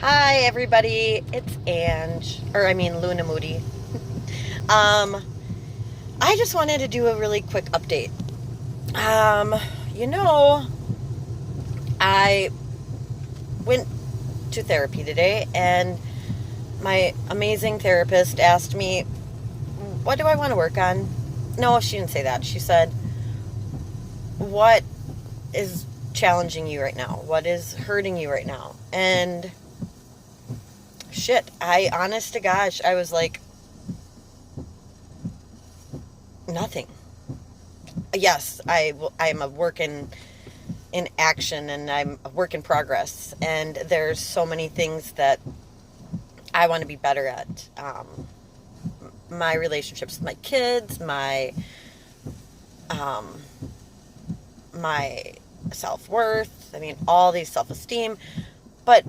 Hi everybody, it's Luna Moody. I just wanted to do a really quick update. Um, you know, I went to therapy today and my amazing therapist asked me, what do I want to work on? No, she didn't say that. She said, what is challenging you right now? What is hurting you right now? And shit, honest to gosh, I was like, nothing. Yes, I'm a work in action, and I'm a work in progress, and there's so many things that I want to be better at. My relationships with my kids, um, my self-worth, all these self-esteem, but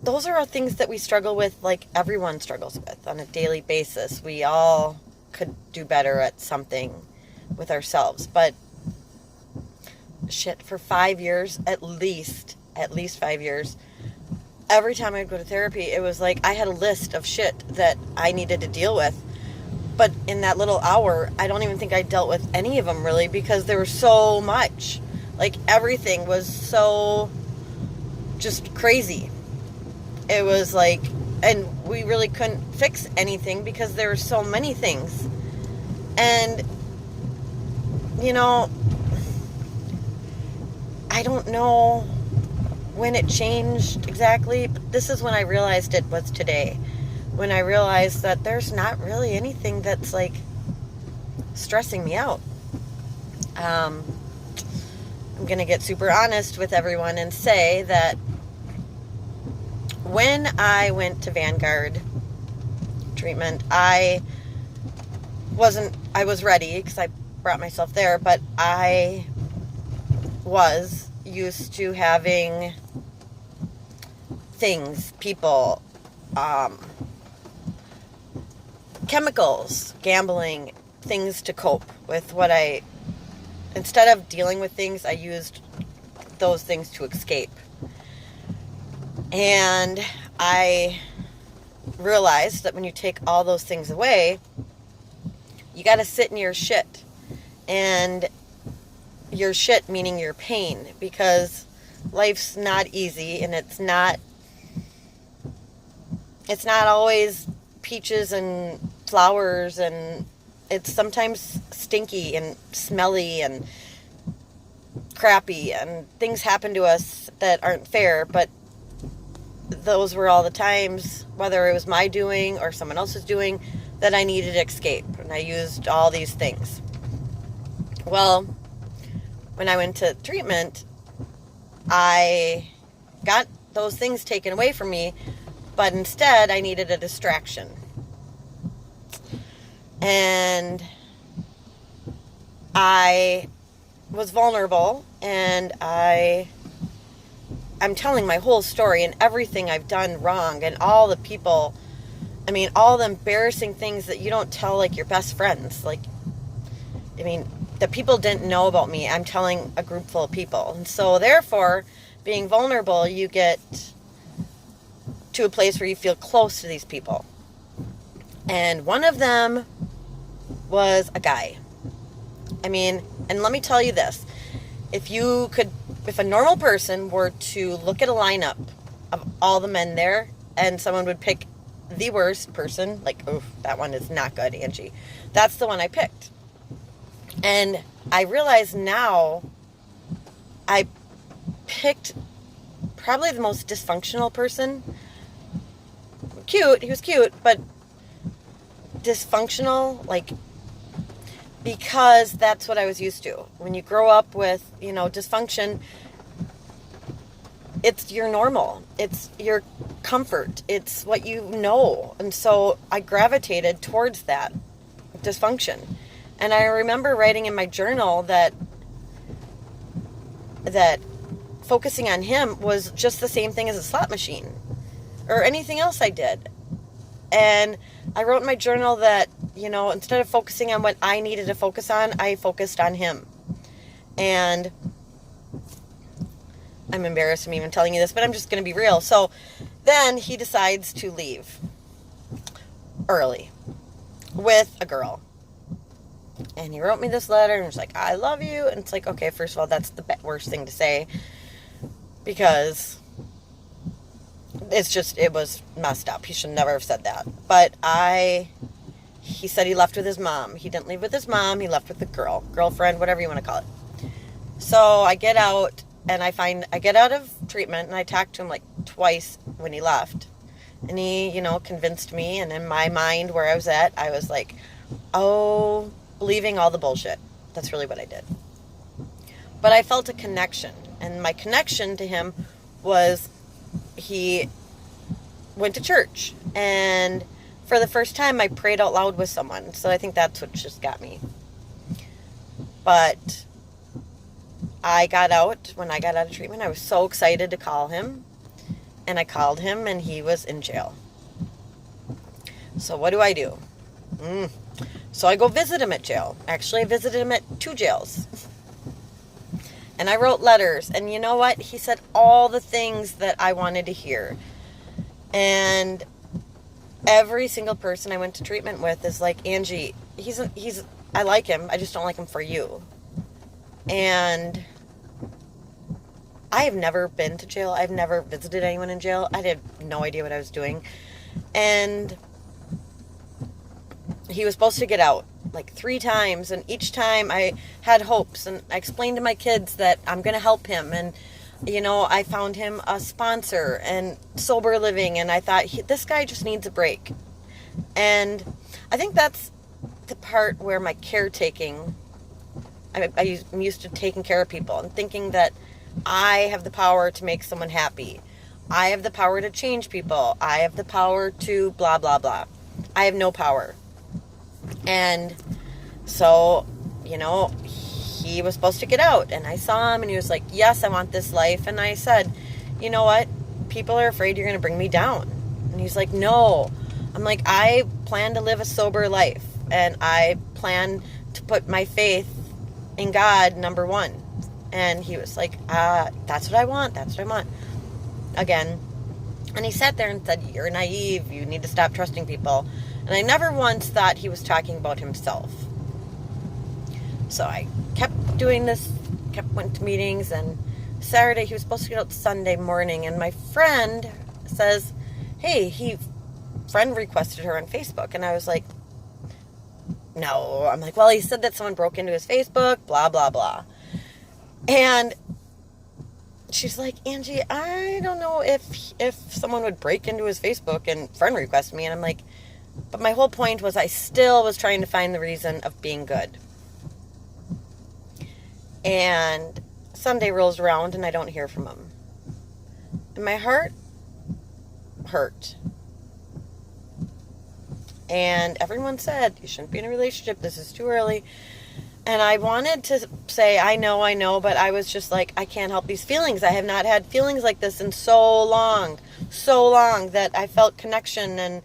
those are all things that we struggle with, like everyone struggles with on a daily basis. We all could do better at something with ourselves, but shit, for 5 years, at least 5 years, every time I'd go to therapy, it was like I had a list of shit that I needed to deal with. But in that little hour, I don't even think I dealt with any of them really, because there was so much. Like, everything was so just crazy. It was like, and we really couldn't fix anything because there were so many things. And, you know, I don't know when it changed exactly, but this is when I realized it was today. When I realized that there's not really anything that's like stressing me out. I'm going to get super honest with everyone and say that when I went to Vanguard treatment, I was ready because I brought myself there, but I was used to having things, people, chemicals, gambling, things to cope with instead of dealing with things, I used those things to escape. And I realized that when you take all those things away, you got to sit in your shit. And your shit meaning your pain, because life's not easy, and it's not always peaches and flowers, and it's sometimes stinky and smelly and crappy, and things happen to us that aren't fair. But those were all the times, whether it was my doing or someone else's doing, that I needed to escape, and I used all these things. Well, when I went to treatment, I got those things taken away from me, but instead I needed a distraction. And I was vulnerable, and I'm telling my whole story and everything I've done wrong, and all the people, all the embarrassing things that you don't tell, like, your best friends. The people didn't know about me. I'm telling a group full of people. And so therefore, being vulnerable, you get to a place where you feel close to these people. And one of them was a guy. And let me tell you this. If a normal person were to look at a lineup of all the men there, and someone would pick the worst person, like, oof, that one is not good, Angie. That's the one I picked. And I realize now I picked probably the most dysfunctional person. Cute, he was cute, but dysfunctional, because that's what I was used to. When you grow up with, dysfunction, it's your normal. It's your comfort. It's what you know. And so I gravitated towards that dysfunction. And I remember writing in my journal that focusing on him was just the same thing as a slot machine or anything else I did. And I wrote in my journal that, instead of focusing on what I needed to focus on, I focused on him. And I'm embarrassed I'm even telling you this, but I'm just going to be real. So then he decides to leave early with a girl. And he wrote me this letter and was like, I love you. And it's like, okay, first of all, that's the worst thing to say, because it was messed up. He should never have said that. But he said he left with his mom. He didn't leave with his mom. He left with the girlfriend, whatever you want to call it. So I get out and I get out of treatment, and I talked to him like twice when he left. And he, convinced me. And in my mind where I was at, I was like, oh, believing all the bullshit. That's really what I did. But I felt a connection. And my connection to him was he went to church. And for the first time, I prayed out loud with someone. So I think that's what just got me. But when I got out of treatment, I was so excited to call him. And I called him, and he was in jail. So what do? So I go visit him at jail. Actually, I visited him at 2 jails. And I wrote letters. And you know what? He said all the things that I wanted to hear. And every single person I went to treatment with is like, Angie, I like him. I just don't like him for you. And I have never been to jail. I've never visited anyone in jail. I had no idea what I was doing. And he was supposed to get out like 3 times. And each time I had hopes. And I explained to my kids that I'm going to help him. And, I found him a sponsor and sober living. And I thought, this guy just needs a break. And I think that's the part where my caretaking, I'm used to taking care of people and thinking that I have the power to make someone happy. I have the power to change people. I have the power to blah, blah, blah. I have no power. And so, he was supposed to get out. And I saw him and he was like, yes, I want this life. And I said, you know what? People are afraid you're going to bring me down. And he's like, no. I'm like, I plan to live a sober life. And I plan to put my faith in God number 1. And he was like, that's what I want. That's what I want. Again. And he sat there and said, you're naive. You need to stop trusting people. And I never once thought he was talking about himself. So I kept doing this, went to meetings, and Saturday he was supposed to get out Sunday morning. And my friend says, hey, friend requested her on Facebook. And I was like, no. I'm like, well, he said that someone broke into his Facebook, blah, blah, blah. And she's like, Angie, I don't know if someone would break into his Facebook and friend request me. And I'm like, but my whole point was I still was trying to find the reason of being good. And Sunday rolls around and I don't hear from him. And my heart hurt. And everyone said, you shouldn't be in a relationship. This is too early. And I wanted to say, I know, but I was just like, I can't help these feelings. I have not had feelings like this in so long that I felt connection. And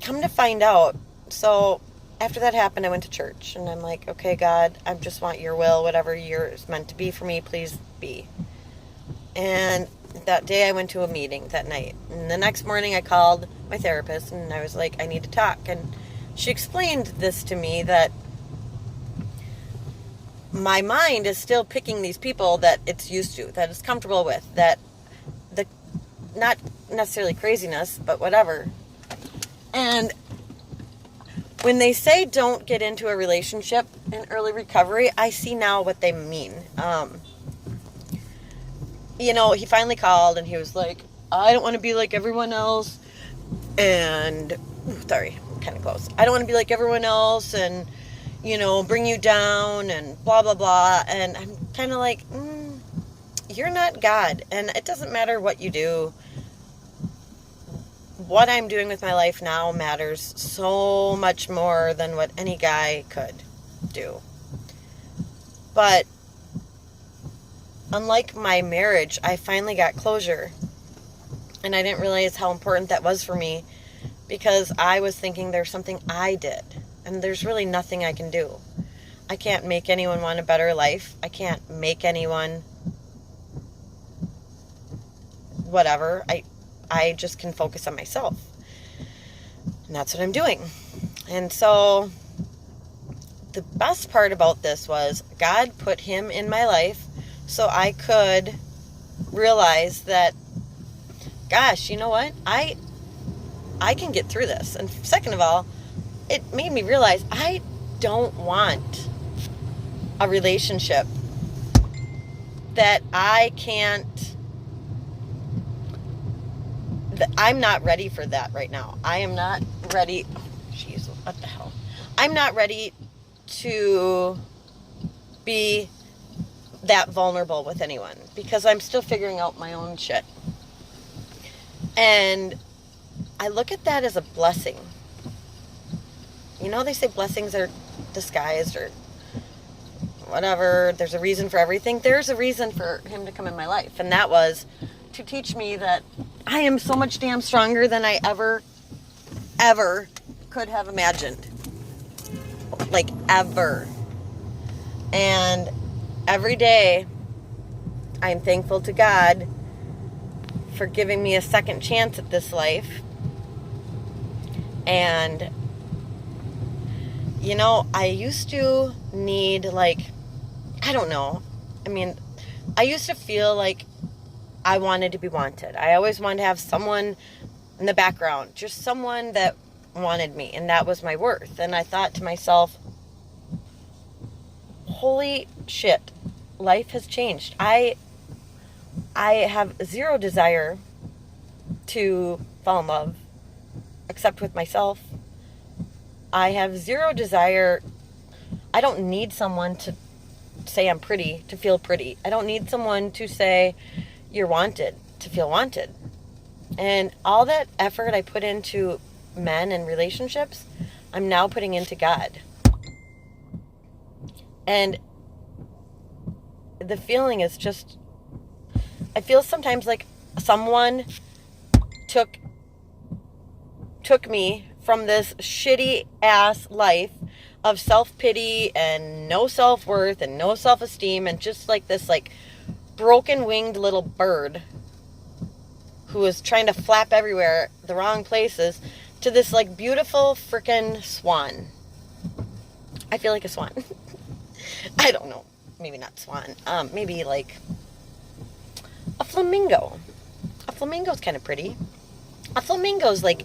come to find out, so after that happened, I went to church. And I'm like, okay, God, I just want your will, whatever yours meant to be for me, please be. And that day I went to a meeting that night. And the next morning I called my therapist and I was like, I need to talk. And she explained this to me, that my mind is still picking these people that it's used to, that it's comfortable with, that not necessarily craziness, but whatever. And when they say don't get into a relationship in early recovery, I see now what they mean. He finally called and he was like, I don't want to be like everyone else. And, sorry, kind of close. I don't want to be like everyone else and, bring you down and blah, blah, blah. And I'm kind of like, you're not God. And it doesn't matter what you do. What I'm doing with my life now matters so much more than what any guy could do. But unlike my marriage, I finally got closure. And I didn't realize how important that was for me, because I was thinking there's something I did. And there's really nothing I can do. I can't make anyone want a better life. I can't make anyone whatever. I just can focus on myself. And that's what I'm doing. And so the best part about this was God put him in my life so I could realize that, gosh, you know what? I can get through this. And second of all, it made me realize I don't want a relationship that I'm not ready for that right now. I am not ready. Jeez, what the hell? I'm not ready to be that vulnerable with anyone because I'm still figuring out my own shit. And I look at that as a blessing. You know, they say blessings are disguised or whatever. There's a reason for everything. There's a reason for him to come in my life. And that was to teach me that I am so much damn stronger than I ever could have imagined. Like, ever. And every day, I'm thankful to God for giving me a second chance at this life. And, you know, I used to need, like, I don't know. I mean, I used to feel like I wanted to be wanted. I always wanted to have someone in the background, just someone that wanted me, and that was my worth. And I thought to myself, holy shit, life has changed. I have zero desire to fall in love except with myself. I have zero desire. I don't need someone to say I'm pretty to feel pretty. I don't need someone to say you're wanted to feel wanted. And all that effort I put into men and relationships, I'm now putting into God. And the feeling is just, I feel sometimes like someone took me from this shitty ass life of self-pity and no self-worth and no self-esteem and just like this like broken winged little bird who was trying to flap everywhere, the wrong places, to this like beautiful freaking swan. I feel like a swan. I don't know. Maybe not swan. Maybe like a flamingo. A flamingo's kind of pretty. A flamingo's like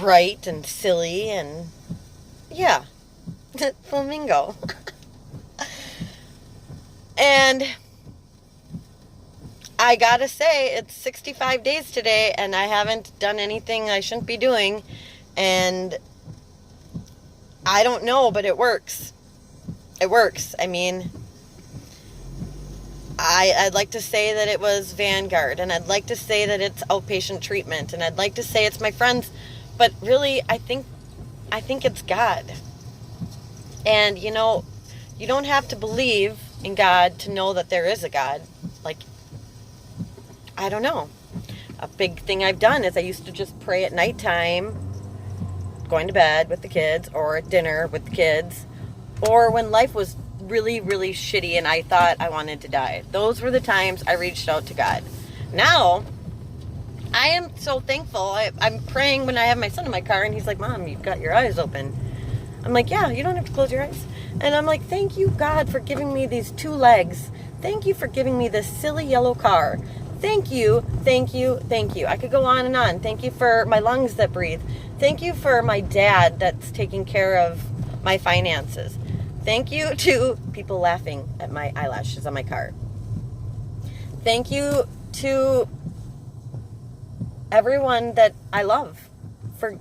bright and silly and yeah. Flamingo. And I gotta say, it's 65 days today and I haven't done anything I shouldn't be doing. And I don't know, but it works. It works. I mean, I'd like to say that it was Vanguard, and I'd like to say that it's outpatient treatment, and I'd like to say it's my friends, but really, I think it's God. And, you know, you don't have to believe in God to know that there is a God. Like, I don't know. A big thing I've done is I used to just pray at nighttime, going to bed with the kids, or at dinner with the kids, or when life was really, really shitty and I thought I wanted to die. Those were the times I reached out to God. Now, I am so thankful. I'm praying when I have my son in my car and he's like, Mom, you've got your eyes open. I'm like, yeah, you don't have to close your eyes. And I'm like, thank you, God, for giving me these 2 legs. Thank you for giving me this silly yellow car. Thank you, thank you, thank you. I could go on and on. Thank you for my lungs that breathe. Thank you for my dad that's taking care of my finances. Thank you to people laughing at my eyelashes on my car. Thank you to everyone that I love for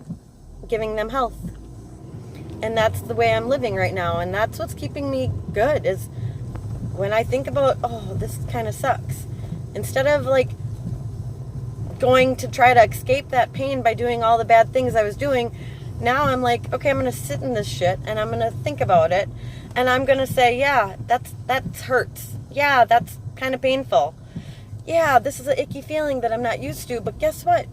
giving them health. And that's the way I'm living right now. And that's what's keeping me good is when I think about, oh, this kind of sucks. Instead of like going to try to escape that pain by doing all the bad things I was doing, now I'm like, okay, I'm going to sit in this shit and I'm going to think about it. And I'm going to say, yeah, that hurts. Yeah, that's kind of painful. Yeah, this is an icky feeling that I'm not used to. But guess what?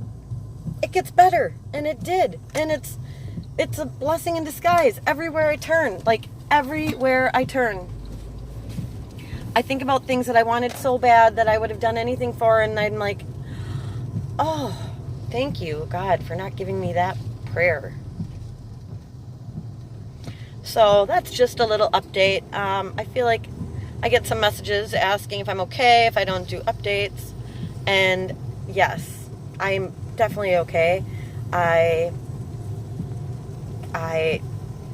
It gets better. And it did. And it's a blessing in disguise everywhere I turn. Like, everywhere I turn. I think about things that I wanted so bad that I would have done anything for. And I'm like, Oh, thank you, God, for not giving me that prayer. So that's just a little update. I feel like I get some messages asking if I'm okay, if I don't do updates. And yes, I'm definitely okay. I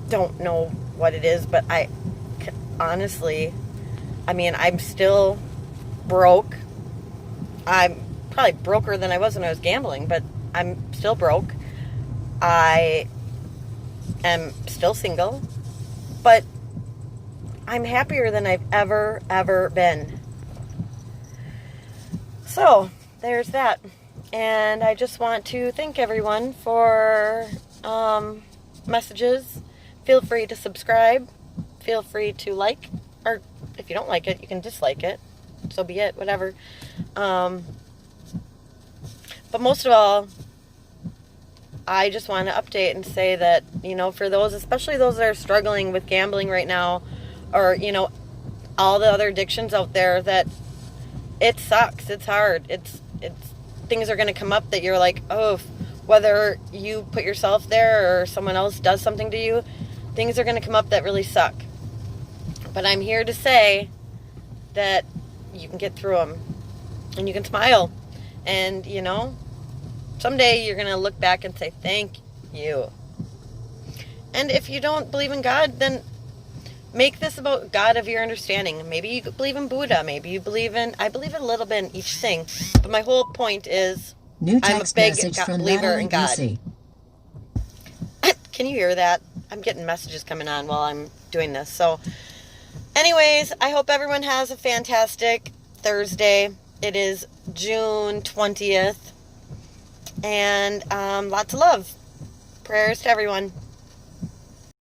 don't know what it is, but honestly, I mean, I'm still broke. I'm probably broker than I was when I was gambling, but I'm still broke. I am still single, but I'm happier than I've ever been. So, there's that. And I just want to thank everyone for messages. Feel free to subscribe. Feel free to like. Or if you don't like it, you can dislike it. So be it, whatever. But most of all, I just want to update and say that, for those, especially those that are struggling with gambling right now, or, all the other addictions out there, that it sucks. It's hard. It's things are going to come up that you're like, oh, whether you put yourself there or someone else does something to you, things are going to come up that really suck. But I'm here to say that you can get through them and you can smile. And, someday you're going to look back and say, thank you. And if you don't believe in God, then make this about God of your understanding. Maybe you believe in Buddha. Maybe you believe in... I believe a little bit in each thing. But my whole point is, I'm a big believer in God. Can you hear that? I'm getting messages coming on while I'm doing this. So, anyways, I hope everyone has a fantastic Thursday. It is June 20th. And lots of love. Prayers to everyone.